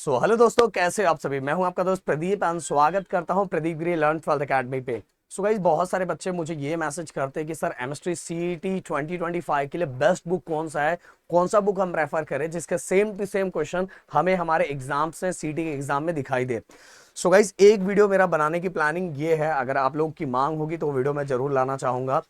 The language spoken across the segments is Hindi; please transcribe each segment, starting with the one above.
हेलो दोस्तों, कैसे हो आप सभी। मैं हूं आपका दोस्त प्रदीप एंड स्वागत करता हूं प्रदीप गिरी लर्न 12th अकेडमी पे। गाइस, बहुत सारे बच्चे मुझे ये मैसेज करते हैं कि सर केमिस्ट्री सीईटी 2025 के लिए बेस्ट बुक कौन सा है, कौन सा बुक हम रेफर करें जिसके सेम टू सेम क्वेश्चन हमें हमारे एग्जाम से सीईटी के एग्जाम में दिखाई दे। गाइस, एक वीडियो मेरा बनाने की प्लानिंग ये है, अगर आप लोग की मांग होगी तो वीडियो मैं जरूर लाना चाहूंगा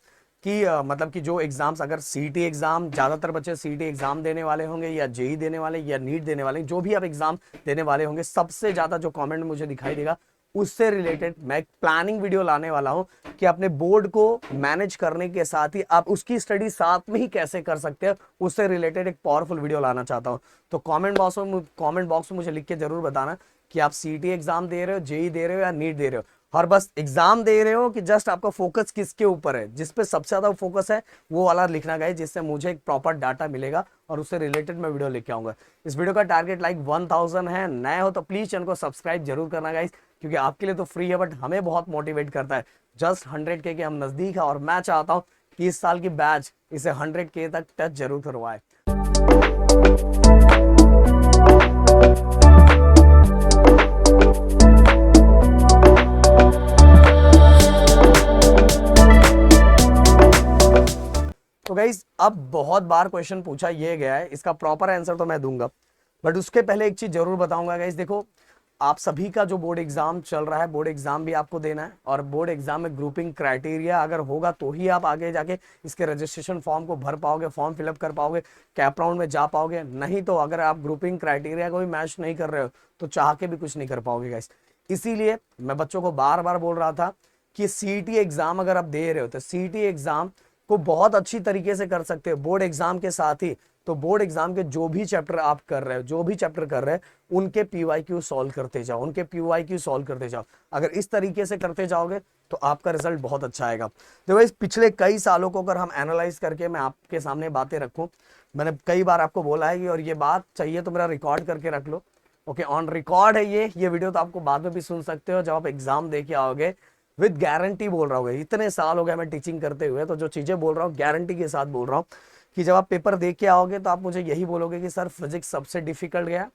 कि मतलब कि जो एग्जाम्स, अगर सीईटी एग्जाम, ज्यादातर बच्चे सीईटी एग्जाम देने वाले होंगे या जेई देने वाले या नीट देने वाले, जो भी आप एग्जाम देने वाले होंगे, सबसे ज्यादा जो कमेंट मुझे दिखाई देगा उससे रिलेटेड मैं एक प्लानिंग वीडियो लाने वाला हूं कि अपने बोर्ड को मैनेज करने के साथ ही आप उसकी स्टडी साथ में ही कैसे कर सकते हैं, उससे रिलेटेड एक पावरफुल वीडियो लाना चाहता हूं। तो कमेंट बॉक्स में मुझे लिख के जरूर बताना कि आप सीईटी एग्जाम दे रहे हो, जेई दे रहे हो या नीट दे रहे हो, और बस एग्जाम दे रहे हो कि जस्ट आपका फोकस किसके ऊपर है, जिस पे सबसे ज्यादा फोकस है वो वाला लिखना गया, जिससे मुझे एक प्रॉपर डाटा मिलेगा और उससे रिलेटेड मैं वीडियो लेके आऊंगा। इस वीडियो का टारगेट लाइक 1000 है। नए हो तो प्लीज चैनल को सब्सक्राइब जरूर करना गाइस, क्योंकि आपके लिए तो फ्री है बट हमें बहुत मोटिवेट करता है। जस्ट 100K के हम नजदीक है और मैं चाहता हूं कि इस साल की बैच इसे 100K तक टच जरूर करवाए। तो गाइज, अब बहुत बार क्वेश्चन पूछा ये गया है, इसका प्रॉपर आंसर तो मैं दूंगा, बट उसके पहले एक चीज जरूर बताऊंगा गाइज। देखो, आप सभी का जो बोर्ड एग्जाम चल रहा है, बोर्ड एग्जाम भी आपको देना है, और बोर्ड एग्जाम में ग्रुपिंग क्राइटेरिया अगर होगा तो ही आप आगे जाके इसके रजिस्ट्रेशन फॉर्म को भर पाओगे, फॉर्म फिलअप कर पाओगे, कैप राउंड में जा पाओगे। नहीं तो अगर आप ग्रुपिंग क्राइटेरिया को भी मैच नहीं कर रहे हो तो चाह के भी कुछ नहीं कर पाओगे गाइज। इसीलिए मैं बच्चों को बार बार बोल रहा था कि सीईटी एग्जाम अगर आप दे रहे हो तो सीईटी एग्जाम को बहुत अच्छी तरीके से कर सकते हो बोर्ड एग्जाम के साथ ही। तो बोर्ड एग्जाम के जो भी चैप्टर आप कर रहे हो, जो भी चैप्टर कर रहे हो, उनके पीवाईक्यू सॉल्व करते जाओ, उनके पीवाईक्यू सॉल्व करते जाओ। अगर इस तरीके से करते जाओगे तो आपका रिजल्ट बहुत अच्छा आएगा। देखो, इस पिछले कई सालों को अगर हम एनालाइज करके मैं आपके सामने बातें रखूं, मैंने कई बार आपको बोला है कि और ये बात चाहिए तो मेरा रिकॉर्ड करके रख लो। ओके, ऑन रिकॉर्ड है ये वीडियो, तो आपको बाद में भी सुन सकते हो जब आप एग्जाम दे के आओगे। विद गारंटी बोल रहा हूँ, इतने साल हो गए मैं टीचिंग करते हुए, तो जो चीजें बोल रहा हूँ गारंटी के साथ बोल रहा हूँ कि जब आप पेपर दे के आओगे तो आप मुझे यही बोलोगे कि सर फिजिक्स सबसे डिफिकल्ट गया,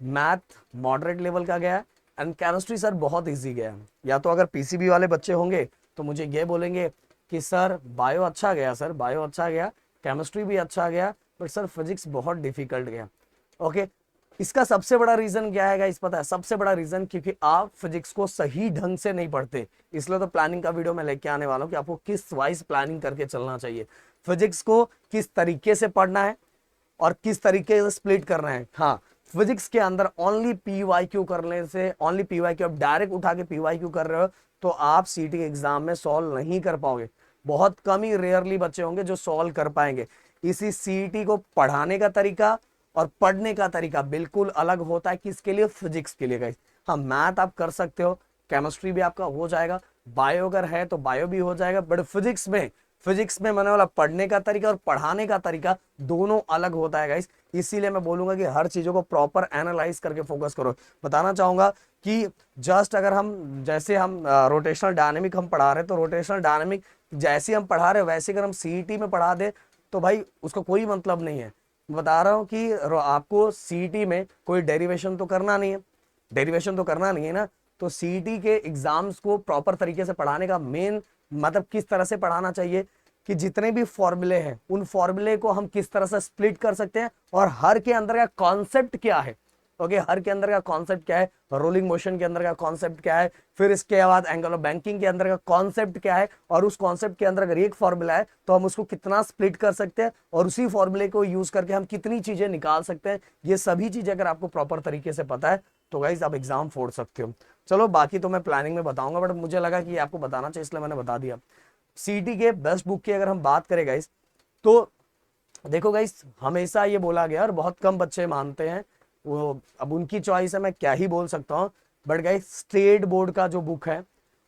मैथ मॉडरेट लेवल का गया, एंड केमिस्ट्री सर बहुत इजी गया। या तो अगर पीसीबी वाले बच्चे होंगे तो मुझे ये बोलेंगे कि सर बायो अच्छा गया, सर बायो अच्छा गया, केमिस्ट्री भी अच्छा गया, बट सर फिजिक्स बहुत डिफिकल्ट गया। ओके, इसका सबसे बड़ा रीजन क्या है गाइस, पता है? सबसे बड़ा रीजन क्योंकि आप फिजिक्स को सही ढंग से नहीं पढ़ते। इसलिए तो प्लानिंग का वीडियो मैं लेके आने वाला हूं कि आपको किस वाइज प्लानिंग करके चलना चाहिए, फिजिक्स को किस तरीके से पढ़ना है और किस तरीके से स्प्लिट करना है। हाँ, फिजिक्स के अंदर ओनली पीवाईक्यू करने से, ओनली पीवाईक्यू आप डायरेक्ट उठा के पीवाईक्यू कर रहे हो तो आप सीटी एग्जाम में सॉल्व नहीं कर पाओगे। बहुत कम ही रेयरली बच्चे होंगे जो सॉल्व कर पाएंगे। इसी सीईटी को पढ़ाने का तरीका और पढ़ने का तरीका बिल्कुल अलग होता है। किसके लिए? फिजिक्स के लिए गाइस। हाँ, मैथ आप कर सकते हो, केमिस्ट्री भी आपका हो जाएगा, बायो अगर है तो बायो भी हो जाएगा, बट फिजिक्स में मैंने वाला पढ़ने का तरीका और पढ़ाने का तरीका दोनों अलग होता है गाइस। इसीलिए मैं बोलूंगा कि हर चीजों को प्रॉपर एनालाइज करके फोकस करो। बताना चाहूंगा कि जस्ट अगर हम, जैसे हम रोटेशनल डायनेमिक हम पढ़ा रहे, तो रोटेशनल डायनेमिक जैसे हम पढ़ा रहे वैसे अगर हम सीईटी में पढ़ा दे तो भाई उसका कोई मतलब नहीं है। बता रहा हूं कि आपको सीईटी में कोई डेरिवेशन तो करना नहीं है, डेरिवेशन तो करना नहीं है ना। तो सीईटी के एग्जाम्स को प्रॉपर तरीके से पढ़ाने का मेन मतलब किस तरह से पढ़ाना चाहिए कि जितने भी फॉर्मूले हैं उन फॉर्मूले को हम किस तरह से स्प्लिट कर सकते हैं और हर के अंदर का कॉन्सेप्ट क्या है। ओके, हर के अंदर का कॉन्सेप्ट क्या है, रोलिंग मोशन के अंदर का कॉन्सेप्ट क्या है, फिर इसके बाद एंगल ऑफ बैंकिंग के अंदर का कॉन्सेप्ट क्या है, और उस कॉन्सेप्ट के अंदर अगर एक फॉर्मूला है तो हम उसको कितना स्प्लिट कर सकते हैं और उसी फॉर्मूले को यूज करके हम कितनी चीजें निकाल सकते हैं। ये सभी चीजें अगर आपको प्रॉपर तरीके से पता है तो गाइस आप एग्जाम फोड़ सकते हो। चलो, बाकी तो मैं प्लानिंग में बताऊंगा, बट मुझे लगा कि आपको बताना चाहिए इसलिए मैंने बता दिया। सीटी के बेस्ट बुक की अगर हम बात करें गाइस, तो देखो गाइस, हमेशा ये बोला गया और बहुत कम बच्चे मानते हैं, वो अब उनकी चॉइस है, मैं क्या ही बोल सकता हूँ। बट गाइस, स्टेट बोर्ड का जो बुक है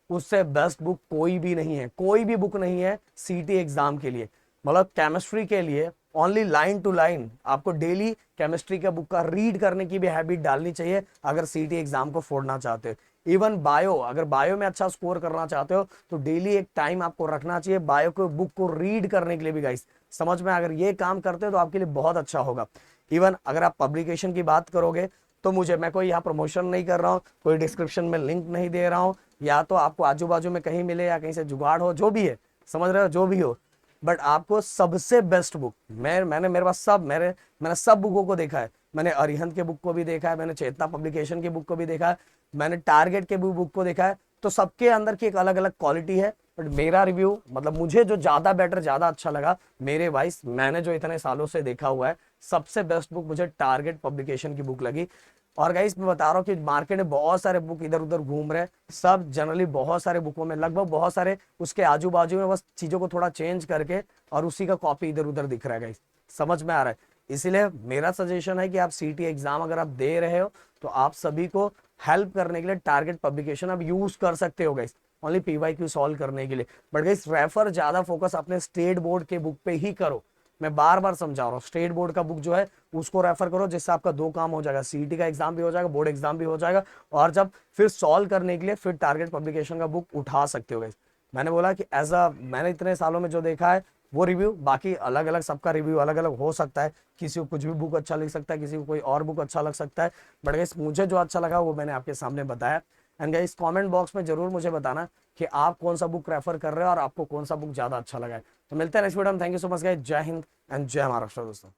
उससे बेस्ट बुक कोई भी नहीं है, कोई भी बुक नहीं है सीटी एग्जाम के लिए। मतलब केमिस्ट्री के लिए ओनली लाइन टू लाइन आपको डेली केमिस्ट्री का बुक का रीड करने की भी हैबिट डालनी चाहिए अगर सीटी एग्जाम को फोड़ना चाहते हो। इवन बायो, अगर बायो में अच्छा स्कोर करना चाहते हो तो डेली एक टाइम आपको रखना चाहिए बायो को बुक को रीड करने के लिए भी गाइस। समझ में, अगर ये काम करते हो तो आपके लिए बहुत अच्छा होगा। इवन अगर आप पब्लिकेशन की बात करोगे तो मुझे, मैं कोई यहाँ प्रमोशन नहीं कर रहा हूँ, कोई डिस्क्रिप्शन में लिंक नहीं दे रहा हूँ, या तो आपको आजू बाजू में कहीं मिले या कहीं से जुगाड़ हो, जो भी है, समझ रहे हो, जो भी हो, बट आपको सबसे बेस्ट बुक, मैंने मेरे पास सब, मैंने सब बुकों को देखा है। मैंने अरिहंत के बुक को भी देखा है, मैंने चेतना पब्लिकेशन के बुक को भी देखा है, मैंने टारगेट के बुक को देखा है। तो सबके अंदर की एक अलग अलग क्वालिटी है, बट मेरा रिव्यू, मतलब मुझे जो ज्यादा बेटर, ज्यादा अच्छा लगा, मेरे वाइस, मैंने जो इतने सालों से देखा हुआ है, सबसे बेस्ट बुक मुझे टारगेट पब्लिकेशन की बुक लगी। और गाइस मैं बता रहा हूँ कि मार्केट में बहुत सारे बुक इधर उधर घूम रहे हैं, सब जनरली बहुत सारे बुकों में, लगभग बहुत सारे उसके आजू बाजू में बस चीजों को थोड़ा चेंज करके और उसी का कॉपी इधर उधर दिख रहा है गाइस, समझ में आ रहा है। इसीलिए मेरा सजेशन है कि आप सीटी एग्जाम अगर आप दे रहे हो तो आप सभी को हेल्प करने के लिए टारगेट पब्लिकेशन आप यूज कर सकते हो गाइस, ओनली पीवाईक्यू सॉल्व करने के लिए। बट गाइस रेफर ज्यादा फोकस अपने स्टेट बोर्ड के बुक पे ही करो, मैं बार बार समझा रहा हूँ, स्टेट बोर्ड का बुक जो है उसको रेफर करो, जिससे आपका दो काम हो जाएगा, सीईटी का एग्जाम भी हो जाएगा, बोर्ड एग्जाम भी हो जाएगा, और जब फिर सॉल्व करने के लिए फिर टारगेट पब्लिकेशन का बुक उठा सकते हो गाइस। मैंने बोला कि मैंने इतने सालों में जो देखा है वो रिव्यू, बाकी अलग अलग सबका रिव्यू अलग अलग हो सकता है, किसी को कुछ भी बुक अच्छा लग सकता है, किसी को कोई और बुक अच्छा लग सकता है, बट गाइस मुझे जो अच्छा लगा वो मैंने आपके सामने बताया। एंड गाइस कमेंट बॉक्स में जरूर मुझे बताना कि आप कौन सा बुक रेफर कर रहे हो और आपको कौन सा बुक ज्यादा अच्छा लगा है। तो मिलते हैं नेक्स्ट वीडियो में, thank you so much guys, जय हिंद एंड जय महाराष्ट्र दोस्तों।